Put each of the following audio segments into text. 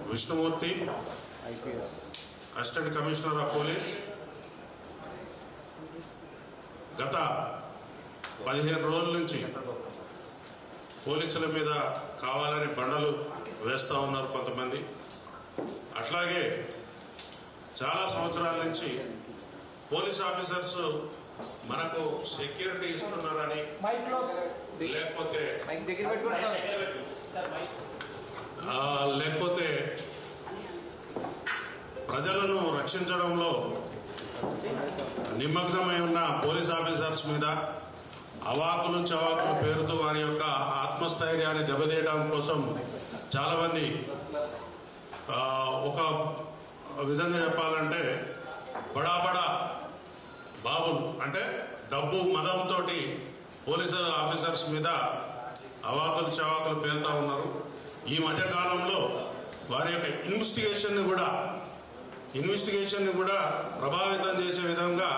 Vishnumurthy, assistant commissioner of police, గత 15 రోజుల నుంచి పోలీసుల మీద కావాలని బండలు వేస్తూ ఉన్నారు కొంతమంది. అట్లాగే చాలా సంవత్సరాల నుంచి పోలీస్ ఆఫీసర్స్ మనకు సెక్యూరిటీ ఇస్తున్నారని, లేకపోతే ప్రజలను రక్షించడంలో నిమగ్నమై ఉన్న పోలీస్ ఆఫీసర్స్ మీద అవాకులు చవాకులు పేరుతో వారి యొక్క ఆత్మస్థైర్యాన్ని దెబ్బతీయడం కోసం చాలామంది ఒక విధంగా చెప్పాలంటే బడా బాబులు అంటే డబ్బు మదంతో పోలీసు ఆఫీసర్స్ మీద అవాకులు చవాకులు పేలుతూ ఉన్నారు. ఈ మధ్యకాలంలో వారి యొక్క ఇన్వెస్టిగేషన్ని కూడా ప్రభావితం చేసే విధంగా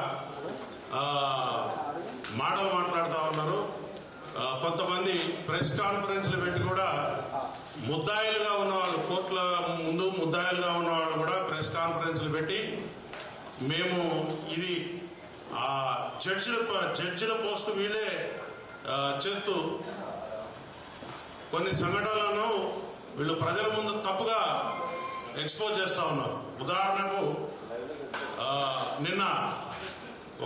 మాటలు మాట్లాడుతూ ఉన్నారు. కొంతమంది ప్రెస్ కాన్ఫరెన్స్లు పెట్టి కూడా ముద్దాయిలుగా ఉన్నవాళ్ళు, కోర్టుల ముందు ముద్దాయిలుగా ఉన్నవాళ్ళు కూడా ప్రెస్ కాన్ఫరెన్స్లు పెట్టి మేము ఇది జడ్జిల పోస్టు వీళ్ళే చేస్తూ కొన్ని సంఘటనలను వీళ్ళు ప్రజల ముందు తప్పుగా ఎక్స్పోజ్ చేస్తూ ఉన్నారు. ఉదాహరణకు నిన్న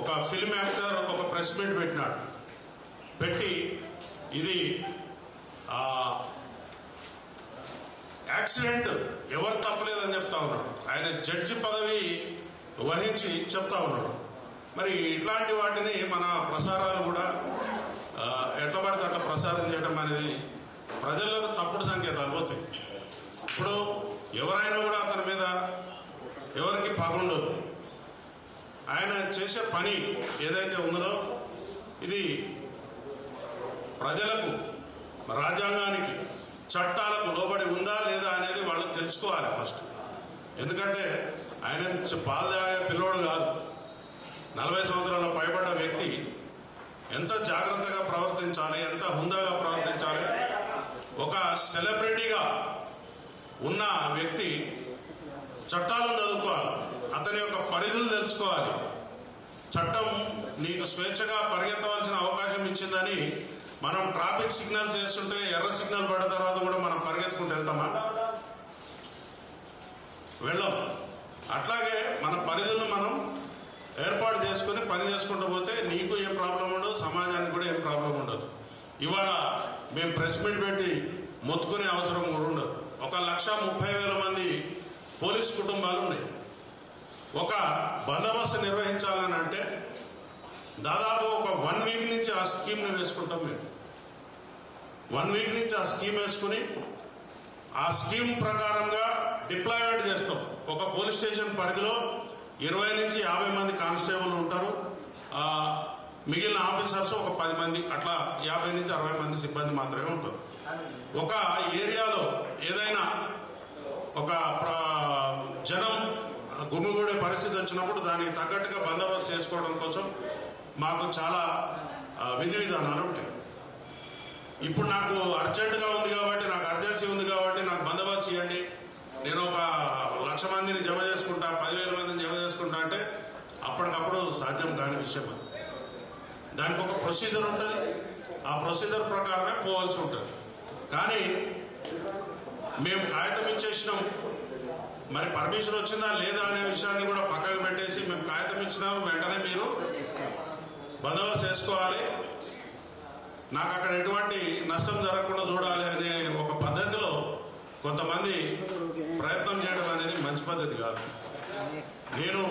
ఒక ఫిల్మ్ యాక్టర్ ఒక ప్రెస్ మీట్ పెట్టి ఇది యాక్సిడెంట్ ఎవరు తప్పలేదని చెప్తా ఉన్నాడు. ఆయన జడ్జి పదవి వహించి చెప్తా ఉన్నాడు. మరి ఇట్లాంటి వాటిని మన ప్రసారాలు కూడా ఎట్లా పడితే అట్లా ప్రసారం చేయడం అనేది ప్రజలకు తప్పుడు సంకేతాలు పోతాయి. ఇప్పుడు ఎవరైనా కూడా అతని మీద ఎవరికి పగుండదు. ఆయన చేసే పని ఏదైతే ఉన్నదో ఇది ప్రజలకు, రాజ్యాంగానికి, చట్టాలకు లోబడి ఉందా లేదా అనేది వాళ్ళు తెలుసుకోవాలి ఫస్ట్. ఎందుకంటే ఆయన పాలు తాగే పిల్లోడు కాదు. 40 సంవత్సరాల పైబడ్డ వ్యక్తి ఎంత జాగ్రత్తగా ప్రవర్తించాలి, ఎంత హుందాగా ప్రవర్తించాలి. ఒక సెలబ్రిటీగా ఉన్న వ్యక్తి చట్టాలను చదువుకోవాలి, అతని యొక్క పరిధులు తెలుసుకోవాలి. చట్టం నీకు స్వేచ్ఛగా పరిగెత్తవలసిన అవకాశం ఇచ్చిందని మనం ట్రాఫిక్ సిగ్నల్ చేస్తుంటే ఎర్ర సిగ్నల్ పడ్డ తర్వాత కూడా మనం పరిగెత్తుకుంటూ వెళ్తామా? వెళ్ళం. అట్లాగే మన పరిధులను మనం ఏర్పాటు చేసుకుని పని చేసుకుంటూ పోతే నీకు ఏం ప్రాబ్లం ఉండదు, సమాజానికి కూడా ఏం ప్రాబ్లం ఉండదు. ఇవాళ మేము ప్రెస్ మీట్ పెట్టి మొత్తుకునే అవసరం కూడా ఉండదు. 1,30,000 మంది పోలీస్ కుటుంబాలు ఉన్నాయి. ఒక బందోబస్తు నిర్వహించాలని అంటే దాదాపు ఒక 1 వీక్ నుంచి ఆ స్కీమ్ని వేసుకుంటాం. మేము 1 వీక్ నుంచి ఆ స్కీమ్ వేసుకుని ఆ స్కీమ్ ప్రకారంగా డిప్లాయ్మెంట్ చేస్తాం. ఒక పోలీస్ స్టేషన్ పరిధిలో 20 నుంచి 50 మంది కానిస్టేబుల్ ఉంటారు. మిగిలిన ఆఫీసర్స్ ఒక 10 మంది, అట్లా 50 నుంచి 60 మంది సిబ్బంది మాత్రమే ఉంటారు. ఒక ఏరియాలో ఏదైనా ఒక జనం గుమిగూడే పరిస్థితి వచ్చినప్పుడు దానికి తగ్గట్టుగా బందోబస్తు చేసుకోవడం కోసం మాకు చాలా విధి విధానాలు ఉంటాయి. ఇప్పుడు నాకు అర్జెంటుగా ఉంది కాబట్టి, నాకు అర్జెన్సీ ఉంది కాబట్టి నాకు బందోబస్తు ఇవ్వండి, నేను ఒక 1,00,000 మందిని జమ చేసుకుంటా, 10,000 మందిని జమ చేసుకుంటా అంటే అప్పటికప్పుడు సాధ్యం కాని విషయం. అది దానికి ఒక ప్రొసీజర్ ఉంటుంది. ఆ ప్రొసీజర్ ప్రకారమే పోవాల్సి ఉంటుంది. కానీ మేము కాగితం ఇచ్చేసినాం, మరి పర్మిషన్ వచ్చిందా లేదా అనే విషయాన్ని కూడా పక్కకు పెట్టేసి మేము కాగితం ఇచ్చినాం, వెంటనే మీరు బందోబస్తు చేసుకోవాలి, నాకు అక్కడ ఎటువంటి నష్టం జరగకుండా చూడాలి అనే ఒక పద్ధతిలో కొంతమంది ప్రయత్నం చేయడం అనేది మంచి పద్ధతి కాదు. నేను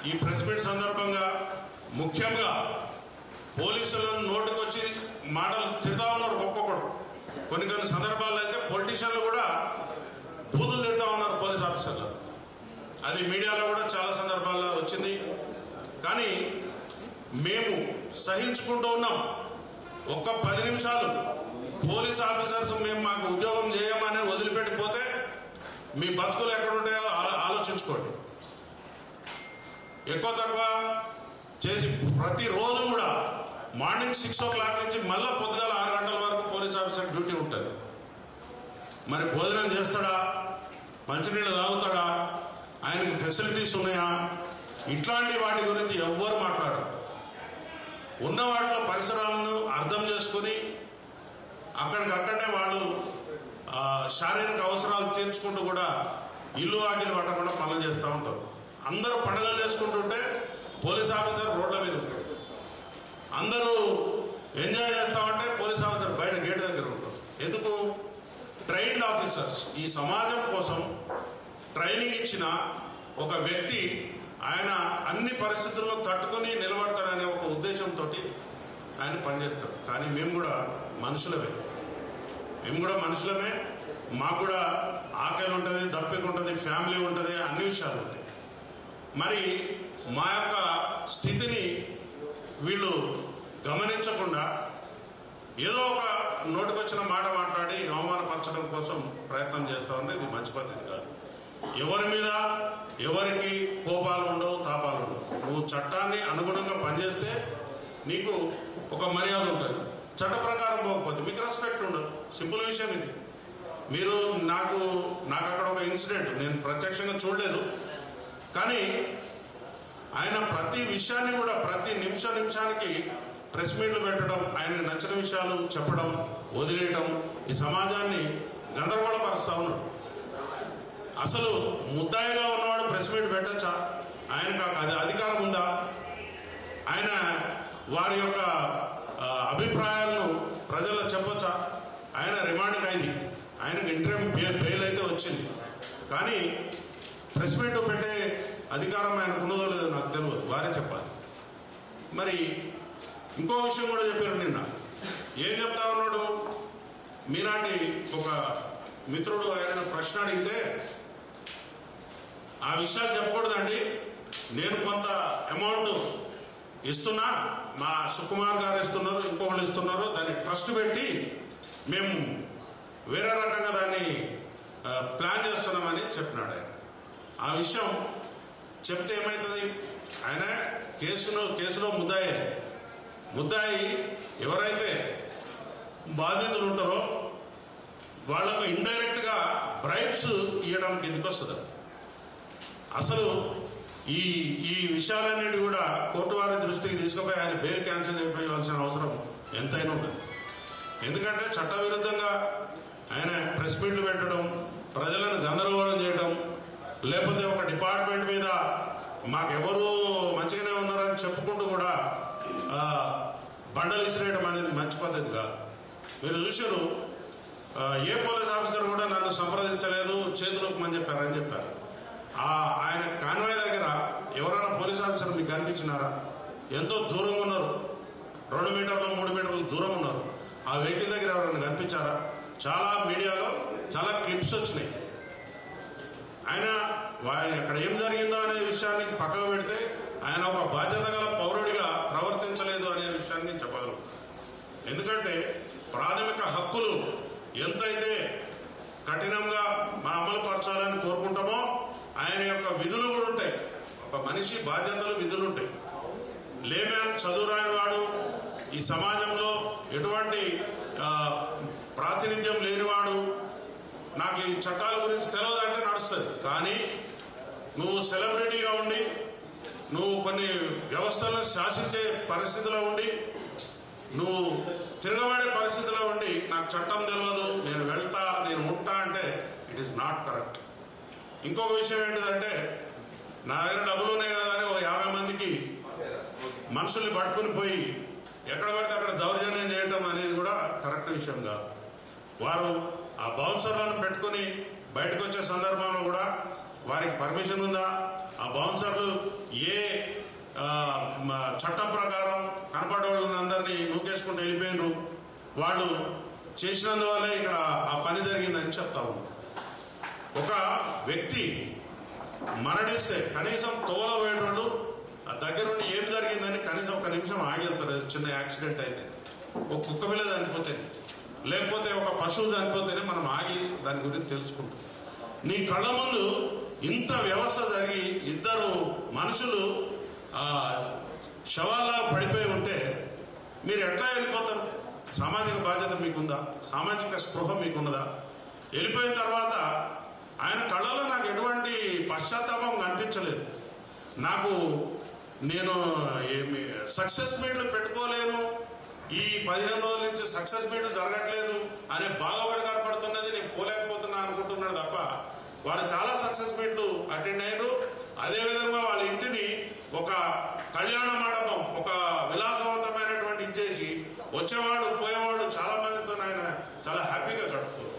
ఈ ప్రెస్ మీట్ సందర్భంగా ముఖ్యంగా పోలీసులను నోటుకొచ్చి మాటలు తిడతా ఉన్నారు ఒక్కొక్కడు. కొన్ని సందర్భాల్లో అయితే పొలిటీషియన్లు కూడా బూతులు తిడతా ఉన్నారు పోలీస్ ఆఫీసర్లు. అది మీడియాలో కూడా చాలా సందర్భాల్లో వచ్చింది. కానీ మేము సహించుకుంటూ ఉన్నాం. ఒక్క 10 నిమిషాలు పోలీస్ ఆఫీసర్స్ మేము మాకు ఉద్యోగం చేయమని వదిలిపెట్టిపోతే మీ బతుకులు ఎక్కడుంటాయో ఆలోచించుకోండి. ఎక్కువ తక్కువ చేసి ప్రతిరోజు కూడా మార్నింగ్ 6 o'clock నుంచి మళ్ళీ పొద్దుగాల 6 గంటల వరకు పోలీస్ ఆఫీసర్ డ్యూటీ ఉంటుంది. మరి భోజనం చేస్తాడా, మంచినీళ్ళు తాగుతాడా, ఆయనకి ఫెసిలిటీస్ ఉన్నాయా, ఇట్లాంటి వాటి గురించి ఎవ్వరు మాట్లాడరు. ఉన్న వాటిలో పరిసరాలను అర్థం చేసుకుని అక్కడికక్కడనే వాళ్ళు శారీరక అవసరాలు తీర్చుకుంటూ కూడా ఇల్లు వాకిలు పట్టకుండా పనులు చేస్తూ ఉంటారు. అందరూ పండుగలు చేసుకుంటుంటే పోలీస్ ఆఫీసర్ రోడ్ల మీద ఉంటారు. అందరూ ఎంజాయ్ చేస్తామంటే పోలీస్ ఆఫీసర్ బయట గేట్ దగ్గర ఉంటారు. ఎందుకు? Trained officers. ఈ సమాజం కోసం ట్రైనింగ్ ఇచ్చిన ఒక వ్యక్తి ఆయన అన్ని పరిస్థితుల్లో తట్టుకొని నిలబడతాడనే ఒక ఉద్దేశంతో ఆయన పనిచేస్తాడు. కానీ మేము కూడా మనుషులమే, మాకు కూడా ఆకలి ఉంటుంది, దప్పిక ఉంటుంది, ఫ్యామిలీ ఉంటుంది, అన్ని విషయాలు ఉంటాయి. మరి మా యొక్క స్థితిని వీళ్ళు గమనించకుండా ఏదో ఒక నోటికొచ్చిన మాట మాట్లాడి అవమానపరచడం కోసం ప్రయత్నం చేస్తూ ఉంటే ఇది మంచి పద్ధతి కాదు. ఎవరి మీద ఎవరికి కోపాలు ఉండవు, తాపాలు ఉండవు. నువ్వు చట్టాన్ని అనుగుణంగా పనిచేస్తే నీకు ఒక మర్యాద ఉంటుంది. చట్ట ప్రకారం పోకపోతే మీకు రెస్పెక్ట్ ఉండదు. సింపుల్ విషయం ఇది. మీరు నాకు అక్కడ ఒక ఇన్సిడెంట్, నేను ప్రత్యక్షంగా చూడలేదు, కానీ ఆయన ప్రతి విషయాన్ని కూడా ప్రతి నిమిషానికి ప్రెస్ మీట్లు పెట్టడం, ఆయనకు నచ్చిన విషయాలు చెప్పడం, వదిలేయడం, ఈ సమాజాన్ని గందరగోళపరుస్తూ ఉన్నాడు. అసలు ముద్దాయిగా ఉన్నవాడు ప్రెస్ మీట్ పెట్టచ్చా? ఆయనకు అది అధికారం ఉందా? ఆయన వారి యొక్క అభిప్రాయాలను ప్రజల్లో చెప్పొచ్చా? ఆయన రిమాండ్ ఖైదీ, ఆయనకు ఇంటర్మ్ బెయిల్ అయితే వచ్చింది, కానీ ప్రెస్ మీట్ పెట్టే అధికారం ఆయనకు ఉన్నదో లేదో నాకు తెలియదు, వారే చెప్పాలి. మరి ఇంకో విషయం కూడా చెప్పారు నిన్న. ఏం చెప్తా ఉన్నాడు? మీనాటి ఒక మిత్రుడు ఆయన ప్రశ్న అడిగితే ఆ విషయాలు చెప్పకూడదండి, నేను కొంత అమౌంట్ ఇస్తున్నా, మా సుకుమార్ గారు ఇస్తున్నారు, ఇంకొకళ్ళు ఇస్తున్నారు, దాన్ని ట్రస్ట్ పెట్టి మేము వేరే రకంగా దాన్ని ప్లాన్ చేస్తున్నామని చెప్పినాడు ఆయన. ఆ విషయం చెప్తే ఏమవుతుంది? ఆయన కేసులో ముద్దాయి ఎవరైతే బాధితులు ఉంటారో వాళ్లకు ఇండైరెక్ట్గా బ్రైబ్స్ ఇవ్వడం కిందకి వస్తుంది. అసలు ఈ విషయాలన్నిటి కూడా కోర్టు వారి దృష్టికి తీసుకుపోయి ఆయన బెయిల్ క్యాన్సిల్ చేయవలసిన అవసరం ఎంతైనా ఉంటుంది. ఎందుకంటే చట్టవిరుద్ధంగా ఆయన ప్రెస్ మీట్లు పెట్టడం, ప్రజలను గందరగోళం చేయడం, లేకపోతే ఒక డిపార్ట్మెంట్ మీద మాకెవరు మంచిగానే ఉన్నారని చెప్పుకుంటూ కూడా బండలు ఇసిరేయడం అనేది మంచి పద్ధతి కాదు. మీరు చూశారు, ఏ పోలీస్ ఆఫీసర్ కూడా నన్ను సంప్రదించలేదు, చేతులోకమని చెప్పారు. ఆయన కాన్వాయ్ దగ్గర ఎవరైనా పోలీస్ ఆఫీసర్ మీకు కనిపించినారా? ఎంతో దూరంగా ఉన్నారు, 2 మీటర్లు 3 మీటర్లు దూరం ఉన్నారు. ఆ వెహికల్ దగ్గర ఎవరైనా కనిపించారా? చాలా మీడియాలో చాలా క్లిప్స్ వచ్చినాయి. ఆయన అక్కడ ఏం జరిగిందో అనే విషయాన్ని పక్కకు పెడితే ఆయన ఒక బాధ్యత గల పౌరుడిగా ప్రవర్తించలేదు అనే విషయాన్ని చెప్పగలం. ఎందుకంటే ప్రాథమిక హక్కులు ఎంతైతే కఠినంగా మనం అమలు పరచాలని కోరుకుంటామో ఆయన యొక్క విధులు కూడా ఉంటాయి. ఒక మనిషి బాధ్యతలు, విధులు ఉంటాయి. లేమ్యాన్, చదువురాని వాడు, ఈ సమాజంలో ఎటువంటి ప్రాతినిధ్యం లేనివాడు, నాకు ఈ చట్టాల గురించి తెలియదంటే నడుస్తుంది. కానీ నువ్వు సెలబ్రిటీగా ఉండి, నువ్వు కొన్ని వ్యవస్థలను శాసించే పరిస్థితిలో ఉండి, నువ్వు తిరగబడే పరిస్థితిలో ఉండి నాకు చట్టం తెలియదు, నేను వెళ్తా, నేను ఉంటా అంటే ఇట్ ఈస్ నాట్ కరెక్ట్. ఇంకొక విషయం ఏంటిదంటే, నా దగ్గర డబ్బులు ఉన్నాయి కదా అని 50 మందికి మనుషుల్ని పట్టుకుని పోయి ఎక్కడ పడితే అక్కడ దౌర్జన్యం చేయటం అనేది కూడా కరెక్ట్ విషయం కాదు. వారు ఆ బౌన్సర్లను పెట్టుకుని బయటకు వచ్చే సందర్భంలో కూడా వారికి పర్మిషన్ ఉందా? ఆ బౌన్సర్లు ఏ చట్టం ప్రకారం కనపడే వాళ్ళందరినీ నూకేసుకుంటూ వెళ్ళిపోయినారు, వాళ్ళు చేసినందువల్లే ఇక్కడ ఆ పని జరిగిందని చెప్తా ఉన్నాం. ఒక వ్యక్తి మరణిస్తే కనీసం తోలబోయేటోళ్ళు ఆ దగ్గర నుండి ఏం జరిగిందని కనీసం 1 నిమిషం ఆగి వెళ్తారు. చిన్న యాక్సిడెంట్ అయితే, ఒక కుక్క పిల్ల చనిపోతే, లేకపోతే ఒక పశువు చనిపోతేనే మనం ఆగి దాని గురించి తెలుసుకుంటాం. నీ కళ్ళ ముందు ఇంత వ్యవస్థ జరిగి 2 మనుషులు శవాల్లా పడిపోయి ఉంటే మీరు ఎట్లా వెళ్ళిపోతారు? సామాజిక బాధ్యత మీకుందా? సామాజిక స్పృహ మీకున్నదా? వెళ్ళిపోయిన తర్వాత ఆయన కళ్ళలో నాకు ఎటువంటి పశ్చాత్తాపం కనిపించలేదు. నేను ఏమి సక్సెస్ మీట్లు పెట్టుకోలేను, ఈ 15 రోజుల నుంచి సక్సెస్ మీట్లు జరగట్లేదు అనే బాధపడి కనపడుతున్నది, నేను పోలేకపోతున్నా అనుకుంటున్నాడు తప్ప వారు చాలా సక్సెస్ మీట్లు అటెండ్ అయ్యారు. అదేవిధంగా వాళ్ళ ఇంటిని ఒక కళ్యాణ మండపం, ఒక విలాసవంతమైనటువంటి ఇచ్చేసి వచ్చేవాడు పోయేవాడు చాలా మందితో ఆయన చాలా హ్యాపీగా గడుపుతారు.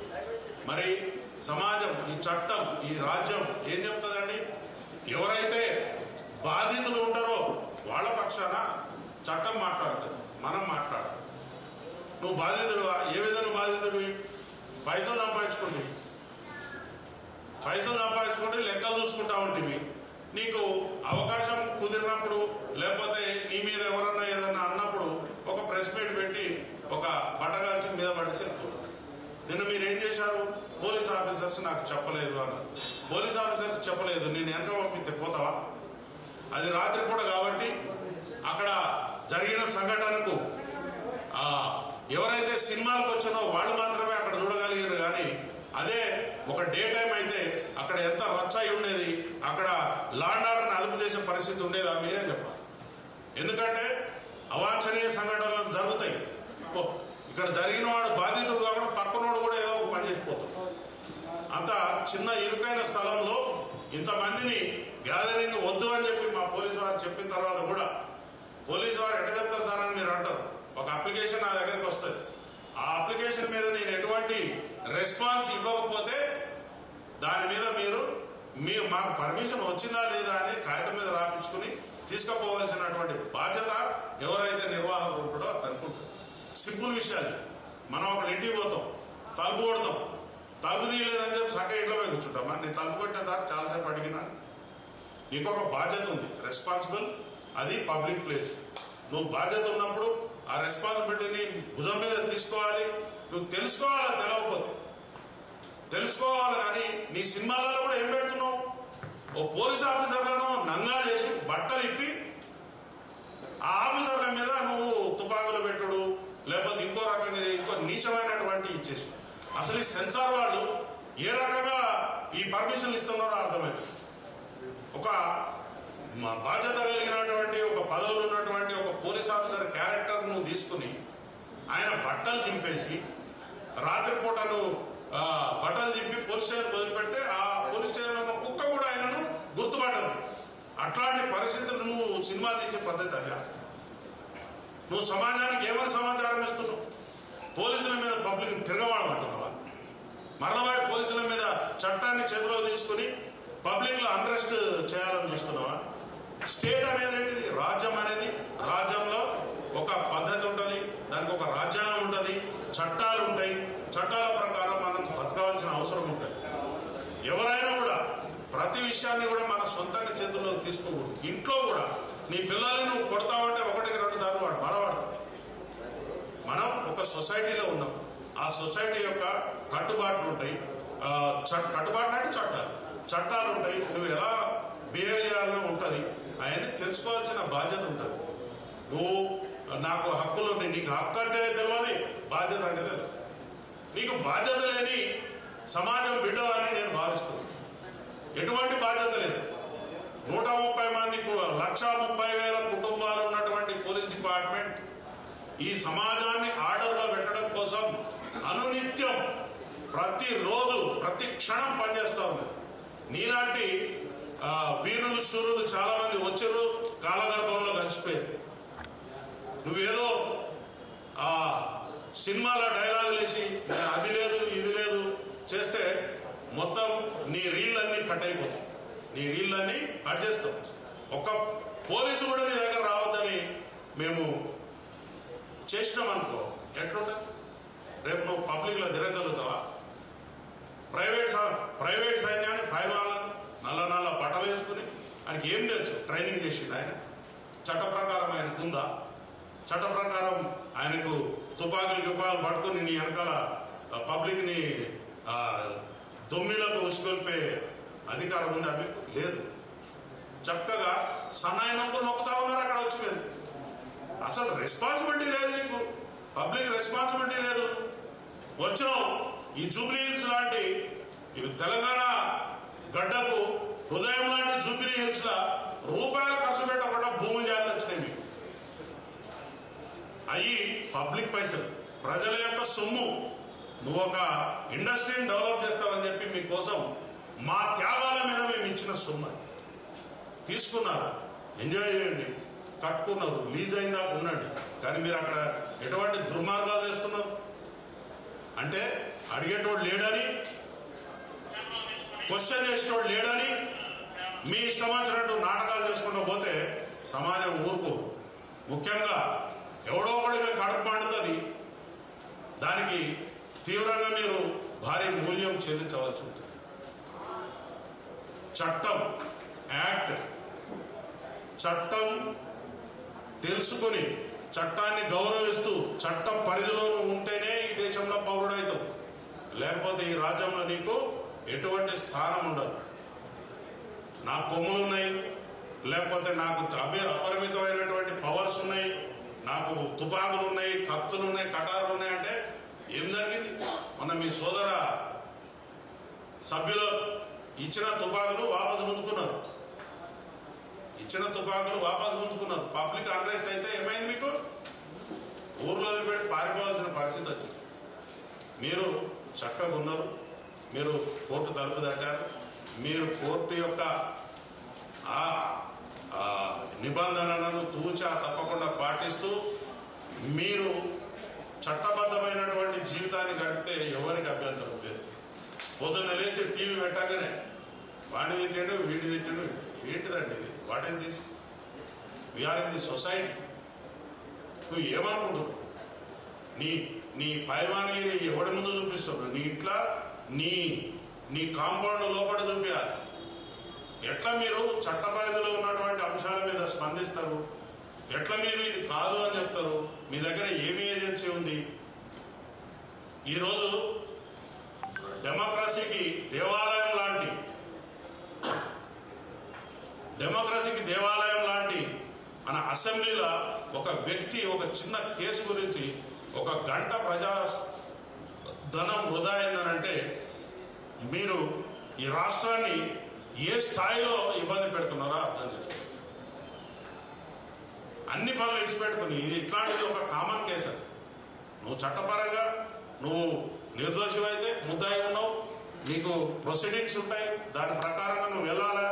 మరి సమాజం, ఈ చట్టం, ఈ రాజ్యం ఏం చెప్తుందండి? ఎవరైతే బాధితులు ఉంటారో వాళ్ళ పక్షాన చట్టం మాట్లాడుతుంది, మనం మాట్లాడాలి. నువ్వు బాధితుడువా? ఏ విధంగా బాధితుడివి? పైసలు సంపాదించుకుంటే లెక్కలు చూసుకుంటా ఉంటుంది. నీకు అవకాశం కుదిరినప్పుడు లేకపోతే నీ మీద ఎవరన్నా ఏదన్నా అన్నప్పుడు ఒక ప్రెస్ మీట్ పెట్టి ఒక బట్టగాల్చి మీద పడేసి వెళ్తున్నారు. నిన్న మీరు ఏం చేశారు? పోలీస్ ఆఫీసర్స్ నాకు చెప్పలేదు అన్నారు. పోలీస్ ఆఫీసర్స్ చెప్పలేదు, నేను వెనక పంపిస్తే పోతావా? అది రాత్రి పూట కాబట్టి అక్కడ జరిగిన సంఘటనకు ఎవరైతే సినిమాలకు వచ్చారో వాళ్ళు మాత్రమే అక్కడ చూడగలిగారు. కానీ అదే ఒక డే టైం అయితే అక్కడ ఎంత రచ్చ అయి ఉండేది, అక్కడ లా అండ్ ఆర్డర్ని అదుపు చేసే పరిస్థితి ఉండేదా? మీరే చెప్పాలి. ఎందుకంటే అవాంఛనీయ సంఘటనలు జరుగుతాయి. ఇక్కడ జరిగిన వాడు బాధితుడు కాకుండా పక్కనోడు కూడా ఏదో ఒక పని చేసిపోతాడు. అంత చిన్న ఇరుకైన స్థలంలో ఇంతమందిని గ్యాదరింగ్ వద్దు అని చెప్పి మా పోలీసు వారు చెప్పిన తర్వాత కూడా పోలీసు వారు ఎట్లా చెప్తారు సార్ అని మీరు అంటారు. ఒక అప్లికేషన్ నా దగ్గరికి వస్తుంది, ఆ అప్లికేషన్ మీద నేను ఎటువంటి రెస్పాన్స్ ఇవ్వకపోతే దాని మీద మీరు మాకు పర్మిషన్ వచ్చిందా లేదా అని కాగితం మీద రాపించుకుని తీసుకుపోవాల్సినటువంటి బాధ్యత ఎవరైతే నిర్వాహకుడు ఉంటాడో అతనికి ఉంటుంది. సింపుల్ విషయాలు. మనం ఒకళ్ళ ఇంటికి పోతాం, తలుపు కొడతాం, తలుపు తీయలేదని చెప్పి సక్క ఇంట్లో పోయి కూర్చుంటామా? నేను తలుపు కొట్టిన సార్ చాలాసేపు అడిగినా. నీకు ఒక బాధ్యత ఉంది, రెస్పాన్సిబుల్. అది పబ్లిక్ ప్లేస్. నువ్వు బాధ్యత ఉన్నప్పుడు ఆ రెస్పాన్సిబిలిటీని భుజం మీద తీసుకోవాలి. నువ్వు తెలుసుకోవాలా? తెలవకపోతే తెలుసుకోవాలి. కానీ నీ సినిమాలలో కూడా ఏం పెడుతున్నావు? ఓ పోలీస్ ఆఫీసర్లను నంగా చేసి బట్టలు ఇప్పి ఆ ఆఫీసర్ల మీద నువ్వు తుపాకులు పెట్టుడు, లేకపోతే ఇంకో రకంగా ఇంకో నీచమైనటువంటి ఇచ్చేసి. అసలు ఈ సెన్సార్ వాళ్ళు ఏ రకంగా ఈ పర్మిషన్లు ఇస్తున్నారో అర్థమైంది. ఒక బాధ్యత కలిగినటువంటి ఒక పదవులు ఉన్నటువంటి ఒక పోలీస్ ఆఫీసర్ క్యారెక్టర్ నువ్వు తీసుకుని ఆయన బట్టలు చింపేసి రాత్రిపూట నువ్వు బట్టలు చింపి పోలీస్ స్టేషన్ వదిలిపెడితే ఆ పోలీస్ స్టేషన్ కుక్క కూడా ఆయనను గుర్తుపట్టదు. అట్లాంటి పరిస్థితులు నువ్వు సినిమా తీసే పద్ధతి అదే. నువ్వు సమాజానికి ఏమైనా సమాచారం ఇస్తున్నావు? పోలీసుల మీద పబ్లిక్ తిరగబడమంటున్నావా? మరలవాడి పోలీసుల మీద చట్టాన్ని చేతిలో తీసుకుని పబ్లిక్లో అన్రెస్ట్ చేయాలని చూస్తున్నావా? స్టేట్ అనేది ఏంటిది? రాజ్యం అనేది, రాజ్యంలో ఒక పద్ధతి ఉంటుంది, దానికి ఒక రాజ్యాంగం ఉంటుంది, చట్టాలు ఉంటాయి. చట్టాల ప్రకారం మనం బతకాల్సిన అవసరం ఉంటుంది. ఎవరైనా కూడా ప్రతి విషయాన్ని కూడా మన సొంతంగా చేతుల్లో తీసుకోకూడదు. ఇంట్లో కూడా నీ పిల్లల్ని నువ్వు కొడతావంటే 1-2 సార్లు వాడు బలవాడతాడు. మనం ఒక సొసైటీలో ఉన్నాం. ఆ సొసైటీ యొక్క కట్టుబాట్లు ఉంటాయి. కట్టుబాట్లు అంటే చట్టాలు ఉంటాయి. నువ్వు ఎలా బిహేవ్ చేయాలో ఉంటుంది. అవన్నీ తెలుసుకోవాల్సిన బాధ్యత ఉంటుంది. నువ్వు నాకు హక్కులు, నీకు హక్కు అంటే తెలియదు, బాధ్యత అంటే తెలియదు. నీకు బాధ్యత లేని సమాజం బిడ్డ అని నేను భావిస్తున్నాను. ఎటువంటి బాధ్యత లేదు. 130 మంది 1,30,000 కుటుంబాలు ఉన్నటువంటి పోలీస్ డిపార్ట్మెంట్ ఈ సమాజాన్ని ఆర్డర్లో పెట్టడం కోసం అనునిత్యం ప్రతిరోజు ప్రతి క్షణం పనిచేస్తా ఉంది. నీలాంటి వీరులు శూరులు చాలా మంది వచ్చారు, కాలగర్భంలో కలిసిపోయారు. నువ్వేదో సినిమాలో డైలాగులు వేసి అది లేదు ఇది లేదు చేస్తే మొత్తం నీ రీళ్ళన్నీ కట్ అయిపోతాయి. నీ రీళ్ళన్నీ కట్ చేస్తాం. ఒక పోలీసు కూడా నీ దగ్గర రావద్దని మేము చేసినాం అనుకో, ఎట్లుంటుంది? రేపు నువ్వు పబ్లిక్లో తిరగలుగుతావా? ప్రైవేట్ సైన్యాన్ని పైవాళ్ళను నల్ల బట్టలు వేసుకుని ఆయనకి ఏం తెలుసు? ట్రైనింగ్ చేసిండు ఆయన. చట్ట ప్రకారం ఆయనకు ఉందా? చట్ట ప్రకారం ఆయనకు తుపాకులు పట్టుకుని నీ వెనకాల పబ్లిక్ని దొమ్మిలకు ఉసుకొల్పే అధికారం ఉందా మీకు? లేదు. చక్కగా సన్నాయి నొప్పులు నొక్కుతా ఉన్నారు అక్కడ వచ్చి. మీరు అసలు రెస్పాన్సిబిలిటీ లేదు నీకు, పబ్లిక్ రెస్పాన్సిబిలిటీ లేదు. వచ్చినావు ఈ జూబ్లీ హిల్స్ లాంటి ఇవి తెలంగాణ గడ్డకు హృదయం లాంటి జూబిలీ హిల్స్ లా రూపాయలు ఖర్చు పెట్టకుండా భూములు జాగ్రత్త వచ్చినాయి మీకు. అవి పబ్లిక్ పైసలు, ప్రజల యొక్క సొమ్ము. నువ్వు ఒక ఇండస్ట్రీని డెవలప్ చేస్తావని చెప్పి మీకోసం మా త్యాగాల మీద మేము ఇచ్చిన సొమ్ము తీసుకున్నారు. ఎంజాయ్ చేయండి, కట్టుకున్నారు, లీజ్ అయిందా ఉండండి. కానీ మీరు అక్కడ ఎటువంటి దుర్మార్గాలు చేస్తున్నారు అంటే అడిగేటోడు లేడని, క్వశ్చన్ చేసేటోడు లేడని మీ ఇష్టం వచ్చినట్టు నాటకాలు చేసుకుంటూ పోతే సమాజం ఊరుకో. ముఖ్యంగా ఎవడో ఒకడిగా కడుపు మండుతుంది, దానికి తీవ్రంగా మీరు భారీ మూల్యం చెల్లించవలసి ఉంటుంది. చట్టం, యాక్ట్, చట్టం తెలుసుకుని చట్టాన్ని గౌరవిస్తూ చట్ట పరిధిలో ఉంటేనే ఈ దేశంలో పౌరుడవుతావు. లేకపోతే ఈ రాజ్యంలో నీకు ఎటువంటి స్థానం ఉండదు. నాకు కొమ్ములు ఉన్నాయి, లేకపోతే నాకు అపరిమితమైనటువంటి పవర్స్ ఉన్నాయి, నాకు తుపాకులు ఉన్నాయి, కత్తులు ఉన్నాయి, కటారులు ఉన్నాయి అంటే ఏం జరిగింది? మొన్న మీ సోదర సభ్యులు ఇచ్చిన తుపాకులు వాపసు ఉంచుకున్నారు. పబ్లిక్ అన్రెస్ట్ అయితే ఏమైంది? మీకు ఊర్లో వదిలిపెట్టి పారిపోవాల్సిన పరిస్థితి వచ్చింది. మీరు చక్కగా ఉన్నారు, మీరు కోర్టు తలుపు తట్టారు, మీరు కోర్టు యొక్క నిబంధనలను తూచా తప్పకుండా పాటిస్తూ మీరు చట్టబద్ధమైనటువంటి జీవితాన్ని గడిపితే ఎవరికి అభ్యంతరం లేదు. పొద్దున్న లేచి టీవీ పెట్టగానే వాడిని తిట్టాడు, వీడిని తిట్టాడు. ఏంటిదండి ఇది? What is this? We are in the society. నువ్వు ఏమనుకుంటున్నావు? నీ పైమానగిరి ఎవడి ముందు చూపిస్తున్నావు? నీ ఇంట్లో నీ కాంపౌండ్ లోపల చూపించాలి. ఎట్లా మీరు చట్ట పరిధిలో ఉన్నటువంటి అంశాల మీద స్పందిస్తారు? ఎట్లా మీరు ఇది కాదు అని చెప్తారు? మీ దగ్గర ఏమి ఏజెన్సీ ఉంది? ఈరోజు డెమోక్రసీకి దేవాలయం లాంటి మన అసెంబ్లీలో ఒక వ్యక్తి ఒక చిన్న కేసు గురించి 1 గంట ప్రజా ధనం వృధా అయిందనంటే మీరు ఈ రాష్ట్రాన్ని ఏ స్థాయిలో ఇబ్బంది పెడుతున్నారో అర్థం చేసుకోండి. అన్ని పనులు ఇచ్చిపెట్టుకుని ఇది ఇట్లాంటిది ఒక కామన్ కేసు. అది నువ్వు చట్టపరంగా నువ్వు నిర్దోషమైతే ముద్దాయి ఉన్నావు, నీకు ప్రొసీడింగ్స్ ఉంటాయి, దాని ప్రకారంగా నువ్వు వెళ్ళాలి,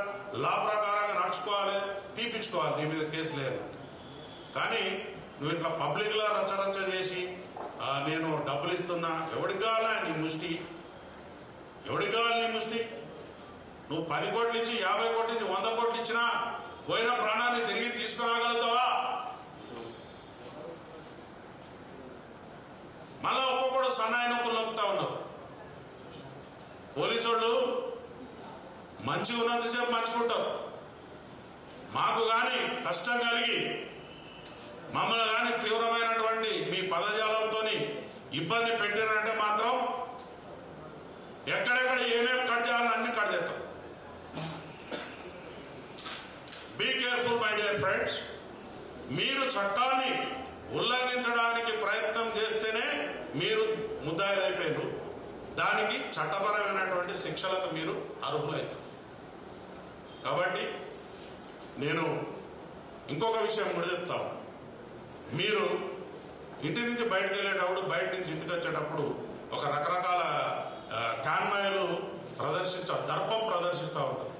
లా ప్రకారంగా నడుచుకోవాలి, తీపించుకోవాలి. నీ మీద కేసు లేదు. కానీ నువ్వు ఇట్లా పబ్లిక్లో రచ్చరచ్చ చేసి నేను డబ్బులు ఇస్తున్నా, ఎవడికి కావాలా నీ ముష్టి? నువ్వు 10 కోట్లు ఇచ్చి 50 కోట్లు ఇచ్చి 100 కోట్లు ఇచ్చినా పోయిన ప్రాణాన్ని తిరిగి తీసుకురాగలుగుతావా? మళ్ళా ఒక్కొక్కడు సన్నాయి నొప్పులు నొప్పుతా ఉన్నారు. పోలీసు వాళ్ళు మంచిగా ఉన్నంతసేపు మంచుకుంటారు. మాకు కానీ కష్టం కలిగి మమ్మల్ని కానీ తీవ్రమైనటువంటి మీ పదజాలంతో ఇబ్బంది పెట్టారంటే మాత్రం ఎక్కడెక్కడ ఏమేమి కట్ చేయాలని అన్ని కట్ చేస్తాం. Be careful my dear friends. మీరు చట్టాన్ని ఉల్లంఘించడానికి ప్రయత్నం చేస్తేనే మీరు ముద్దాయిలు అయిపోయారు. దానికి చట్టపరమైనటువంటి శిక్షలకు మీరు అర్హులవుతారు. కాబట్టి నేను ఇంకొక విషయం కూడా చెప్తాను. మీరు ఇంటి నుంచి బయటకు వెళ్ళేటప్పుడు, బయట నుంచి ఇంటికి వచ్చేటప్పుడు ఒక రకరకాల కాన్వాయ్లు దర్పం ప్రదర్శిస్తూ ఉంటారు.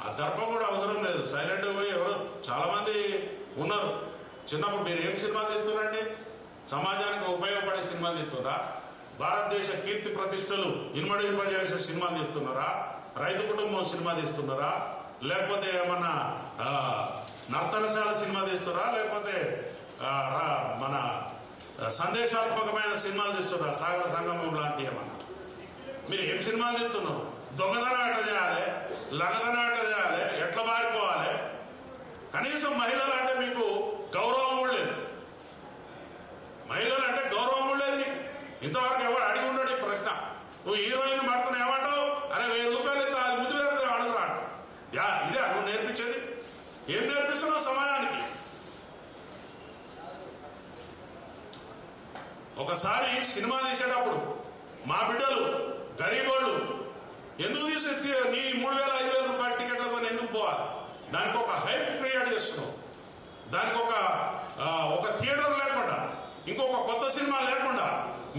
ఆ దర్పం కూడా అవసరం లేదు. సైలెంట్గా పోయి ఎవరో చాలామంది ఉన్నారు. చిన్నప్పుడు మీరు ఏం సినిమాలు తీస్తున్నారండి? సమాజానికి ఉపయోగపడే సినిమాలు తీస్తున్నారా? భారతదేశ కీర్తి ప్రతిష్టలు ఇనుమడింపజేసే సినిమాలు తీస్తున్నారా? రైతు కుటుంబం సినిమా తీస్తున్నారా? లేకపోతే ఏమన్నా నర్తనశాల సినిమా తీస్తున్నారా? లేకపోతే మన సందేశాత్మకమైన సినిమాలు తీస్తున్నారా? సాగర సంగమం లాంటి ఏమన్నా? మీరు ఏం సినిమాలు తీస్తున్నారు? దొంగతనం ఎట్లా చేయాలి, లంగతనం ఎట్లా చేయాలి, ఎట్లా పారిపోవాలి? కనీసం మహిళలు అంటే మీకు గౌరవం కూడా లేదు. మహిళలు అంటే గౌరవం కూడా లేదు నీకు. ఇంతవరకు ఎవరు అడిగి ఉండడు ఈ ప్రశ్న. నువ్వు హీరోయిన్ పట్టుకుని ఏమంటావు? అరే 1000 రూపాయలు ఇస్తా, అది ముద్దు వేరే అడుగురా అంట. ఇదే నువ్వు నేర్పించేది? ఏం నేర్పిస్తున్నావు సమాజానికి? ఒకసారి సినిమా తీసేటప్పుడు మా బిడ్డలు గరీబోళ్ళు ఎందుకు తీసి నీ 3,000-5,000 రూపాయల టికెట్లు కొని ఎందుకు పోవాలి? దానికి ఒక హైప్ క్రియేట్ చేస్తున్నావు. దానికి ఒక థియేటర్ లేకుండా, ఇంకొక కొత్త సినిమా లేకుండా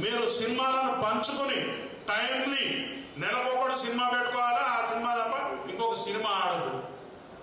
మీరు సినిమాలను పంచుకొని టైం